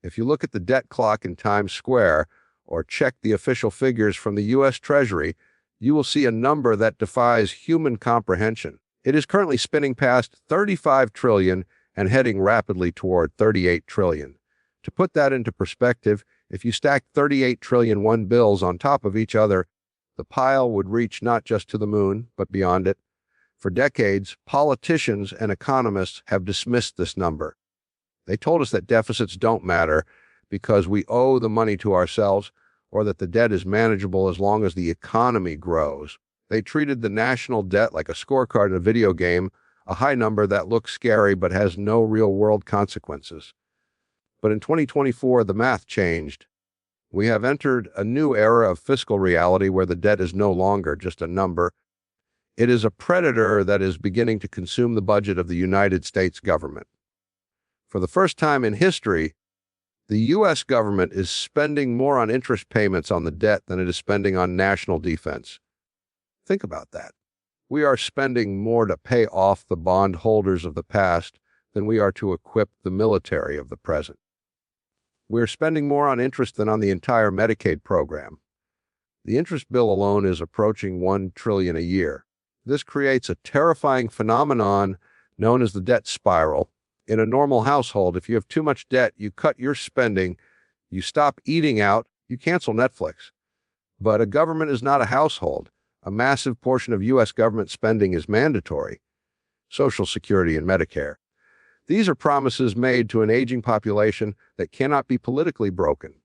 If you look at the debt clock in Times Square or check the official figures from the U.S. Treasury, you will see a number that defies human comprehension. It is currently spinning past 35 trillion and heading rapidly toward 38 trillion. To put that into perspective, if you stack 38 trillion one bills on top of each other, the pile would reach not just to the moon, but beyond it. For decades, politicians and economists have dismissed this number. They told us that deficits don't matter because we owe the money to ourselves, or that the debt is manageable as long as the economy grows. They treated the national debt like a scorecard in a video game, a high number that looks scary but has no real-world consequences. But in 2024, the math changed. We have entered a new era of fiscal reality where the debt is no longer just a number. It is a predator that is beginning to consume the budget of the United States government. For the first time in history, the U.S. government is spending more on interest payments on the debt than it is spending on national defense. Think about that. We are spending more to pay off the bondholders of the past than we are to equip the military of the present. We're spending more on interest than on the entire Medicaid program. The interest bill alone is approaching $1 trillion a year. This creates a terrifying phenomenon known as the debt spiral. In a normal household, if you have too much debt, you cut your spending, you stop eating out, you cancel Netflix. But a government is not a household. A massive portion of U.S. government spending is mandatory: Social Security and Medicare. These are promises made to an aging population that cannot be politically broken.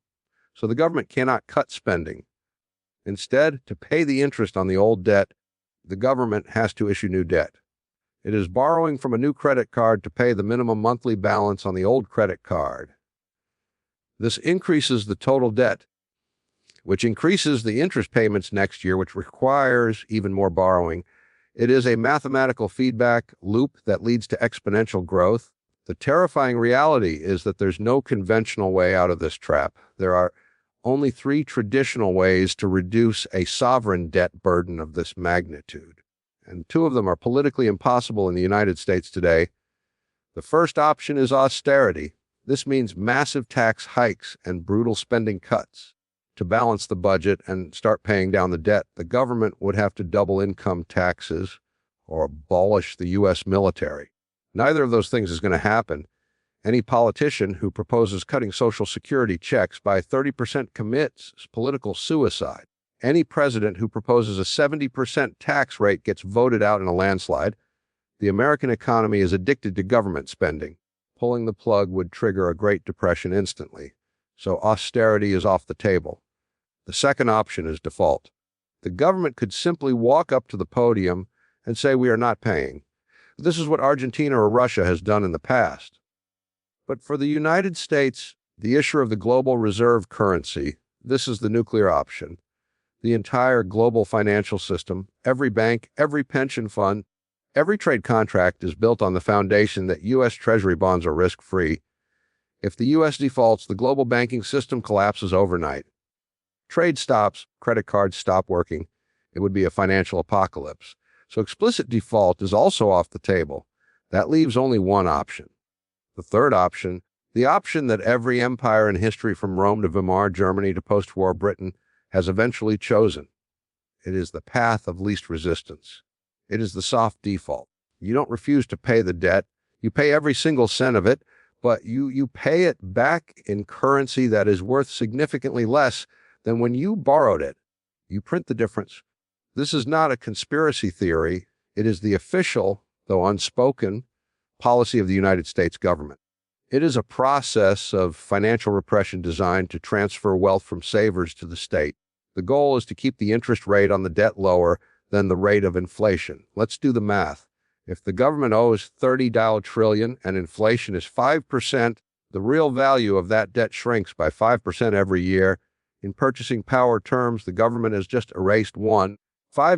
So the government cannot cut spending. Instead, to pay the interest on the old debt, the government has to issue new debt. It is borrowing from a new credit card to pay the minimum monthly balance on the old credit card. This increases the total debt, which increases the interest payments next year, which requires even more borrowing. It is a mathematical feedback loop that leads to exponential growth. The terrifying reality is that there's no conventional way out of this trap. There are only 3 traditional ways to reduce a sovereign debt burden of this magnitude, and 2 of them are politically impossible in the United States today. The first option is austerity. This means massive tax hikes and brutal spending cuts. To balance the budget and start paying down the debt, the government would have to double income taxes or abolish the U.S. military. Neither of those things is going to happen. Any politician who proposes cutting Social Security checks by 30% commits political suicide. Any president who proposes a 70% tax rate gets voted out in a landslide. The American economy is addicted to government spending. Pulling the plug would trigger a Great Depression instantly. So austerity is off the table. The second option is default. The government could simply walk up to the podium and say we are not paying. This is what Argentina or Russia has done in the past. But for the United States, the issuer of the global reserve currency, this is the nuclear option. The entire global financial system, every bank, every pension fund, every trade contract is built on the foundation that U.S. Treasury bonds are risk-free. If the U.S. defaults, the global banking system collapses overnight. Trade stops, credit cards stop working. It would be a financial apocalypse. So explicit default is also off the table. That leaves only one option. The third option, the option that every empire in history from Rome to Weimar Germany to post-war Britain has eventually chosen. It is the path of least resistance. It is the soft default. You don't refuse to pay the debt. You pay every single cent of it, but you pay it back in currency that is worth significantly less than when you borrowed it. You print the difference. This is not a conspiracy theory. It is the official, though unspoken, policy of the United States government. It is a process of financial repression designed to transfer wealth from savers to the state. The goal is to keep the interest rate on the debt lower than the rate of inflation. Let's do the math. If the government owes $30 trillion and inflation is 5%, the real value of that debt shrinks by 5% every year. In purchasing power terms, the government has just erased $5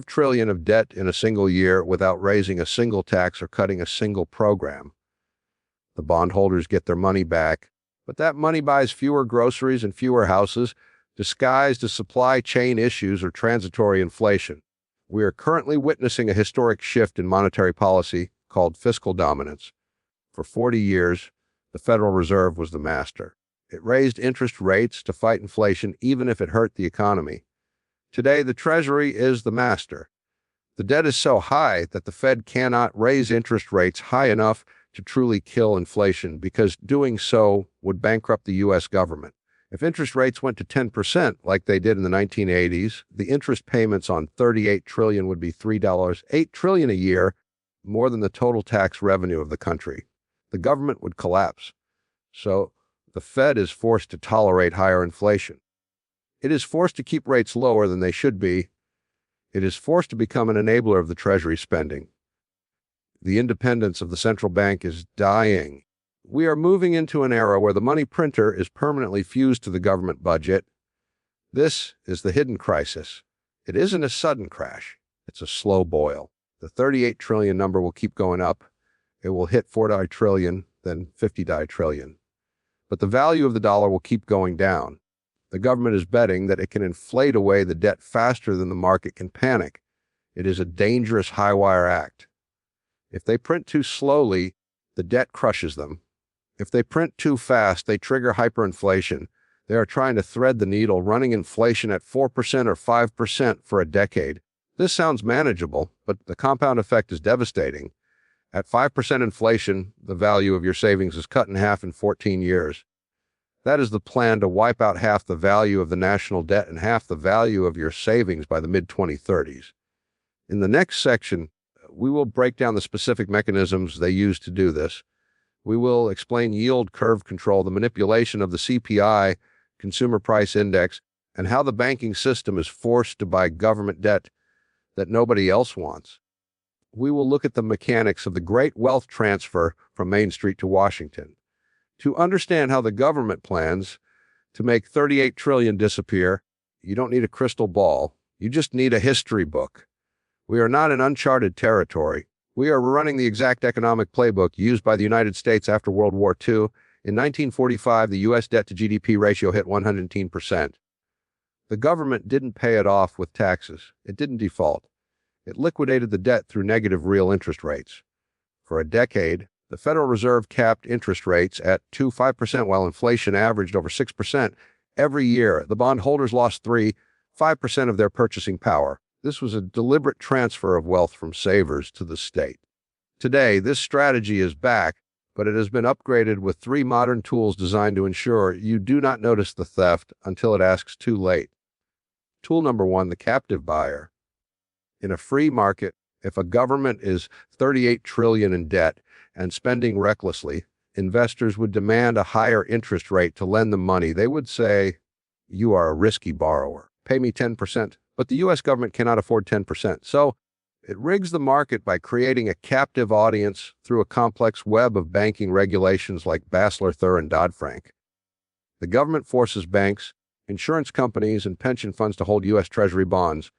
trillion of debt in a single year without raising a single tax or cutting a single program. The bondholders get their money back, but that money buys fewer groceries and fewer houses, disguised as supply chain issues or transitory inflation. We are currently witnessing a historic shift in monetary policy called fiscal dominance. For 40 years, the Federal Reserve was the master. It raised interest rates to fight inflation even if it hurt the economy. Today, the Treasury is the master. The debt is so high that the Fed cannot raise interest rates high enough to truly kill inflation because doing so would bankrupt the U.S. government. If interest rates went to 10% like they did in the 1980s, the interest payments on $38 trillion would be $8 trillion a year, more than the total tax revenue of the country. The government would collapse. So the Fed is forced to tolerate higher inflation. It is forced to keep rates lower than they should be. It is forced to become an enabler of the Treasury spending. The independence of the central bank is dying. We are moving into an era where the money printer is permanently fused to the government budget. This is the hidden crisis. It isn't a sudden crash. It's a slow boil. The 38 trillion number will keep going up. It will hit 40 trillion, then 50 trillion. But the value of the dollar will keep going down. The government is betting that it can inflate away the debt faster than the market can panic. It is a dangerous high-wire act. If they print too slowly, the debt crushes them. If they print too fast, they trigger hyperinflation. They are trying to thread the needle, running inflation at 4% or 5% for a decade. This sounds manageable, but the compound effect is devastating. At 5% inflation, the value of your savings is cut in half in 14 years. That is the plan to wipe out half the value of the national debt and half the value of your savings by the mid-2030s. In the next section, we will break down the specific mechanisms they use to do this. We will explain yield curve control, the manipulation of the CPI, Consumer Price Index, and how the banking system is forced to buy government debt that nobody else wants. We will look at the mechanics of the great wealth transfer from Main Street to Washington. To understand how the government plans to make 38 trillion disappear, you don't need a crystal ball. You just need a history book. We are not in uncharted territory. We are running the exact economic playbook used by the United States after World War II. In 1945, the U.S. debt to GDP ratio hit 110%. The government didn't pay it off with taxes. It didn't default. It liquidated the debt through negative real interest rates. For a decade, the Federal Reserve capped interest rates at 5% while inflation averaged over 6%. Every year, the bondholders lost 5% of their purchasing power. This was a deliberate transfer of wealth from savers to the state. Today, this strategy is back, but it has been upgraded with 3 modern tools designed to ensure you do not notice the theft until it asks too late. Tool number 1, the captive buyer. In a free market, if a government is 38 trillion in debt and spending recklessly, investors would demand a higher interest rate to lend them money. They would say, "You are a risky borrower. Pay me 10%. But the U.S. government cannot afford 10%. So it rigs the market by creating a captive audience through a complex web of banking regulations like Basler-Thur and Dodd-Frank. The government forces banks, insurance companies, and pension funds to hold U.S. Treasury bonds.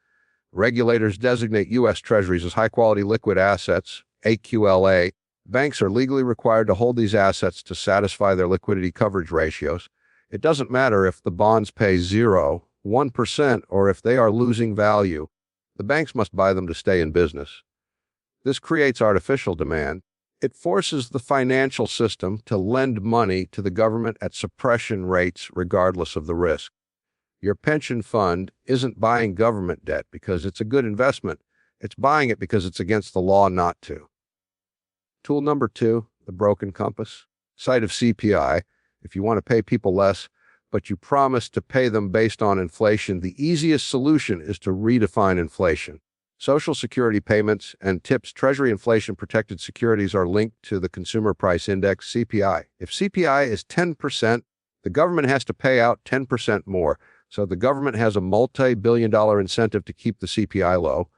Regulators designate U.S. Treasuries as high-quality liquid assets, AQLA. Banks are legally required to hold these assets to satisfy their liquidity coverage ratios. It doesn't matter if the bonds pay 0, 1%, or if they are losing value. The banks must buy them to stay in business. This creates artificial demand. It forces the financial system to lend money to the government at suppression rates regardless of the risk. Your pension fund isn't buying government debt because it's a good investment. It's buying it because it's against the law not to. Tool number 2, the broken compass. Sight of CPI. If you want to pay people less, but you promise to pay them based on inflation, the easiest solution is to redefine inflation. Social Security payments and TIPS, Treasury inflation-protected securities, are linked to the Consumer Price Index, CPI. If CPI is 10%, the government has to pay out 10% more. So the government has a multi-billion-dollar incentive to keep the CPI low.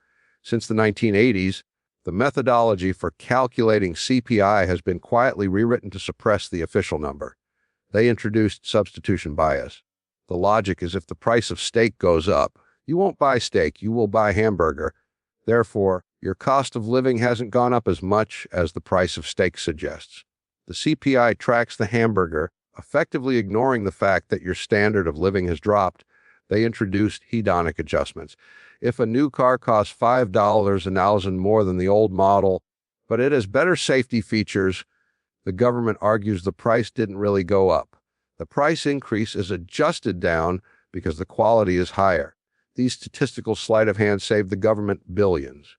Since the 1980s, the methodology for calculating CPI has been quietly rewritten to suppress the official number. They introduced substitution bias. The logic is if the price of steak goes up, you won't buy steak, you will buy hamburger. Therefore, your cost of living hasn't gone up as much as the price of steak suggests. The CPI tracks the hamburger, effectively ignoring the fact that your standard of living has dropped. They introduced hedonic adjustments. If a new car costs $5,000 more than the old model, but it has better safety features, the government argues the price didn't really go up. The price increase is adjusted down because the quality is higher. These statistical sleight of hand save the government billions.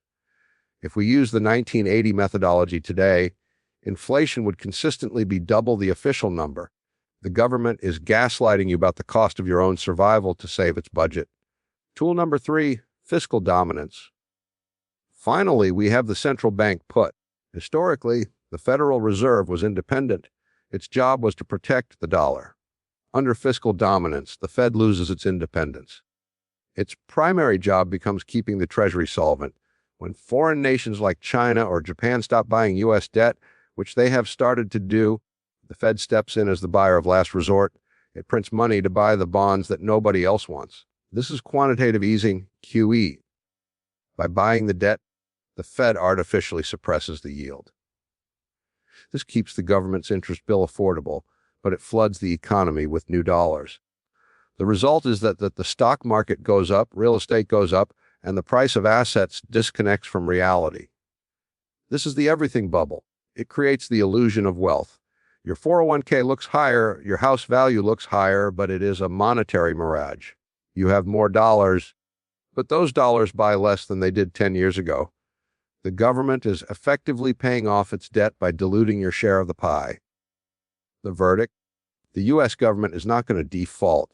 If we use the 1980 methodology today, inflation would consistently be double the official number. The government is gaslighting you about the cost of your own survival to save its budget. Tool number 3, fiscal dominance. Finally, we have the central bank put. Historically, the Federal Reserve was independent. Its job was to protect the dollar. Under fiscal dominance, the Fed loses its independence. Its primary job becomes keeping the Treasury solvent. When foreign nations like China or Japan stop buying U.S. debt, which they have started to do, the Fed steps in as the buyer of last resort. It prints money to buy the bonds that nobody else wants. This is quantitative easing, QE. By buying the debt, the Fed artificially suppresses the yield. This keeps the government's interest bill affordable, but it floods the economy with new dollars. The result is that the stock market goes up, real estate goes up, and the price of assets disconnects from reality. This is the everything bubble. It creates the illusion of wealth. Your 401k looks higher, your house value looks higher, but it is a monetary mirage. You have more dollars, but those dollars buy less than they did 10 years ago. The government is effectively paying off its debt by diluting your share of the pie. The verdict? The U.S. government is not going to default.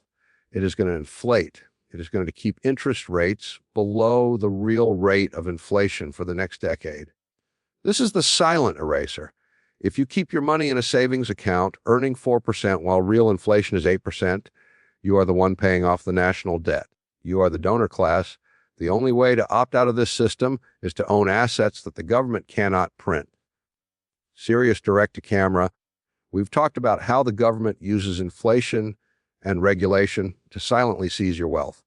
It is going to inflate. It is going to keep interest rates below the real rate of inflation for the next decade. This is the silent eraser. If you keep your money in a savings account earning 4% while real inflation is 8%, you are the one paying off the national debt. You are the donor class. The only way to opt out of this system is to own assets that the government cannot print. Serious direct-to-camera. We've talked about how the government uses inflation and regulation to silently seize your wealth.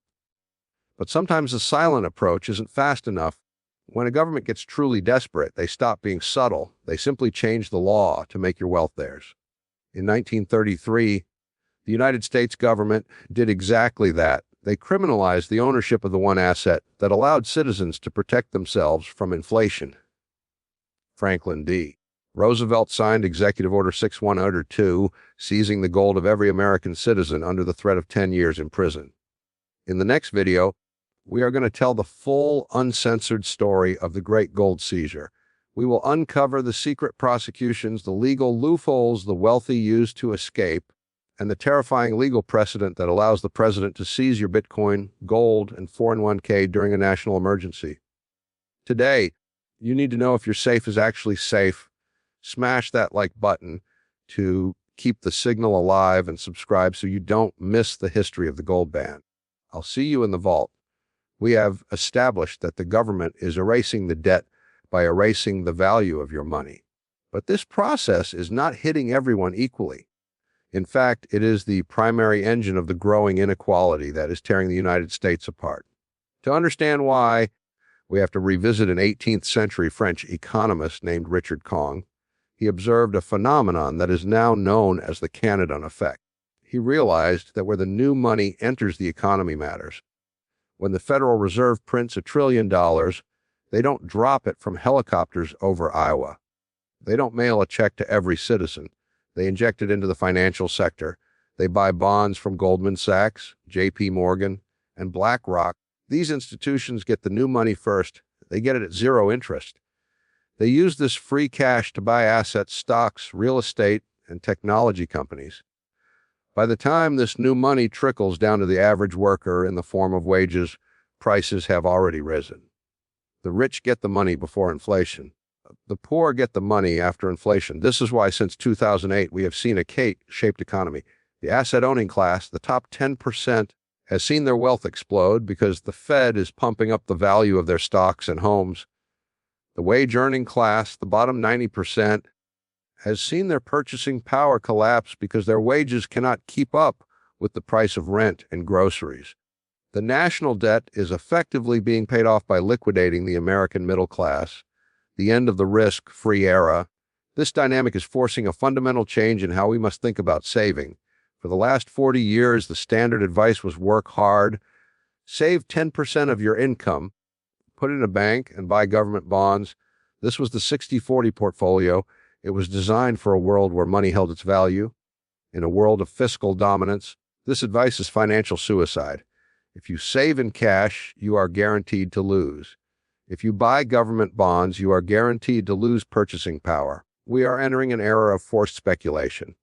But sometimes the silent approach isn't fast enough. When a government gets truly desperate, they stop being subtle. They simply change the law to make your wealth theirs. In 1933, the United States government did exactly that. They criminalized the ownership of the one asset that allowed citizens to protect themselves from inflation. Franklin D. Roosevelt signed Executive Order 6102, seizing the gold of every American citizen under the threat of 10 years in prison. In the next video, we are going to tell the full, uncensored story of the Great Gold Seizure. We will uncover the secret prosecutions, the legal loopholes the wealthy used to escape, and the terrifying legal precedent that allows the president to seize your Bitcoin, gold, and 401k during a national emergency. Today, you need to know if your safe is actually safe. Smash that like button to keep the signal alive and subscribe so you don't miss the history of the gold ban. I'll see you in the vault. We have established that the government is erasing the debt by erasing the value of your money. But this process is not hitting everyone equally. In fact, it is the primary engine of the growing inequality that is tearing the United States apart. To understand why, we have to revisit an 18th century French economist named Richard Kong. He observed a phenomenon that is now known as the Cantillon Effect. He realized that where the new money enters the economy matters. When the Federal Reserve prints $1 trillion, they don't drop it from helicopters over Iowa. They don't mail a check to every citizen. They inject it into the financial sector. They buy bonds from Goldman Sachs, J.P. Morgan, and BlackRock. These institutions get the new money first. They get it at zero interest. They use this free cash to buy assets, stocks, real estate, and technology companies. By the time this new money trickles down to the average worker in the form of wages, prices have already risen. The rich get the money before inflation. The poor get the money after inflation. This is why since 2008 we have seen a K-shaped economy. The asset-owning class, the top 10%, has seen their wealth explode because the Fed is pumping up the value of their stocks and homes. The wage-earning class, the bottom 90%, has seen their purchasing power collapse because their wages cannot keep up with the price of rent and groceries. The national debt is effectively being paid off by liquidating the American middle class, the end of the risk-free era. This dynamic is forcing a fundamental change in how we must think about saving. For the last 40 years, the standard advice was work hard, save 10% of your income, put it in a bank, and buy government bonds. This was the 60-40 portfolio. It was designed for a world where money held its value. In a world of fiscal dominance, this advice is financial suicide. If you save in cash, you are guaranteed to lose. If you buy government bonds, you are guaranteed to lose purchasing power. We are entering an era of forced speculation.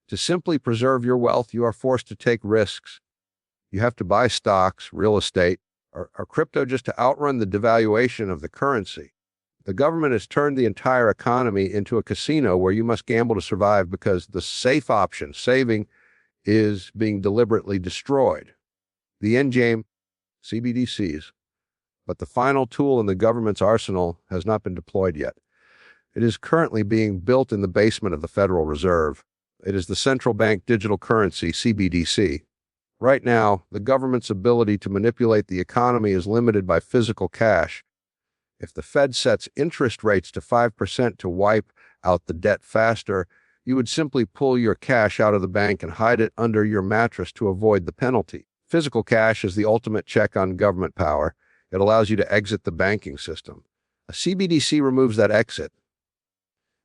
To simply preserve your wealth, you are forced to take risks. You have to buy stocks, real estate, or crypto just to outrun the devaluation of the currency. The government has turned the entire economy into a casino where you must gamble to survive because the safe option, saving, is being deliberately destroyed. The endgame, CBDCs. But the final tool in the government's arsenal has not been deployed yet. It is currently being built in the basement of the Federal Reserve. It is the central bank digital currency, CBDC. Right now, the government's ability to manipulate the economy is limited by physical cash. If the Fed sets interest rates to 5% to wipe out the debt faster, you would simply pull your cash out of the bank and hide it under your mattress to avoid the penalty. Physical cash is the ultimate check on government power. It allows you to exit the banking system. A CBDC removes that exit.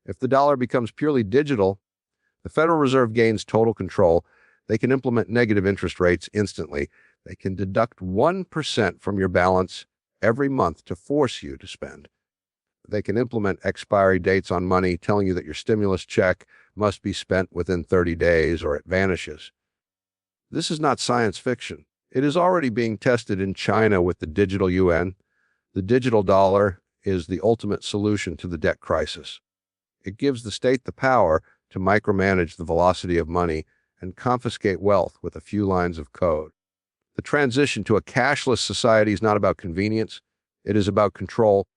If the dollar becomes purely digital, the Federal Reserve gains total control. They can implement negative interest rates instantly. They can deduct 1% from your balance every month to force you to spend. They can implement expiry dates on money, telling you that your stimulus check must be spent within 30 days or it vanishes. This is not science fiction. It is already being tested in China with the digital yuan. The digital dollar is the ultimate solution to the debt crisis. It gives the state the power to micromanage the velocity of money and confiscate wealth with a few lines of code. The transition to a cashless society is not about convenience. It is about control.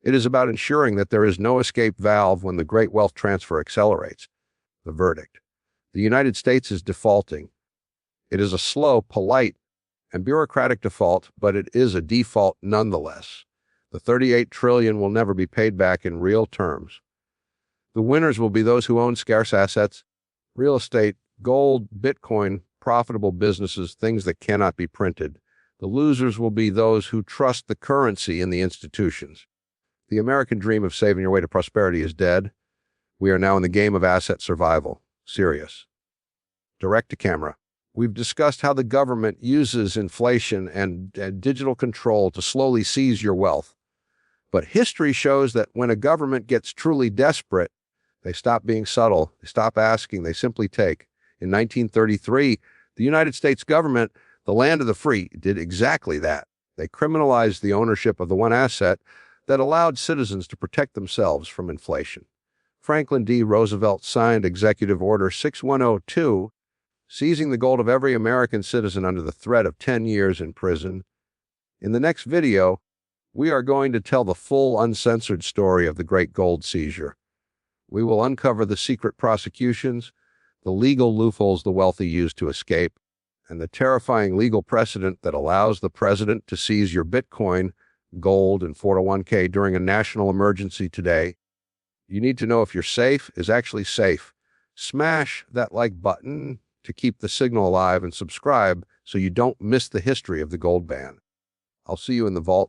It is about ensuring that there is no escape valve when the great wealth transfer accelerates. The verdict: the United States is defaulting. It is a slow, polite, and bureaucratic default, but it is a default nonetheless. The $38 trillion will never be paid back in real terms. The winners will be those who own scarce assets, real estate, gold, Bitcoin, profitable businesses, things that cannot be printed. The losers will be those who trust the currency in the institutions. The American dream of saving your way to prosperity is dead. We are now in the game of asset survival. Serious. Direct to camera. We've discussed how the government uses inflation and digital control to slowly seize your wealth. But history shows that when a government gets truly desperate, they stop being subtle, they stop asking, they simply take. In 1933, the United States government, the land of the free, did exactly that. They criminalized the ownership of the one asset that allowed citizens to protect themselves from inflation. Franklin D. Roosevelt signed Executive Order 6102, seizing the gold of every American citizen under the threat of 10 years in prison. In the next video, we are going to tell the full, uncensored story of the Great Gold Seizure. We will uncover the secret prosecutions, the legal loopholes the wealthy use to escape, and the terrifying legal precedent that allows the president to seize your Bitcoin, gold, and 401k during a national emergency today. You need to know if your safe is actually safe. Smash that like button to keep the signal alive and subscribe so you don't miss the history of the gold ban. I'll see you in the vault.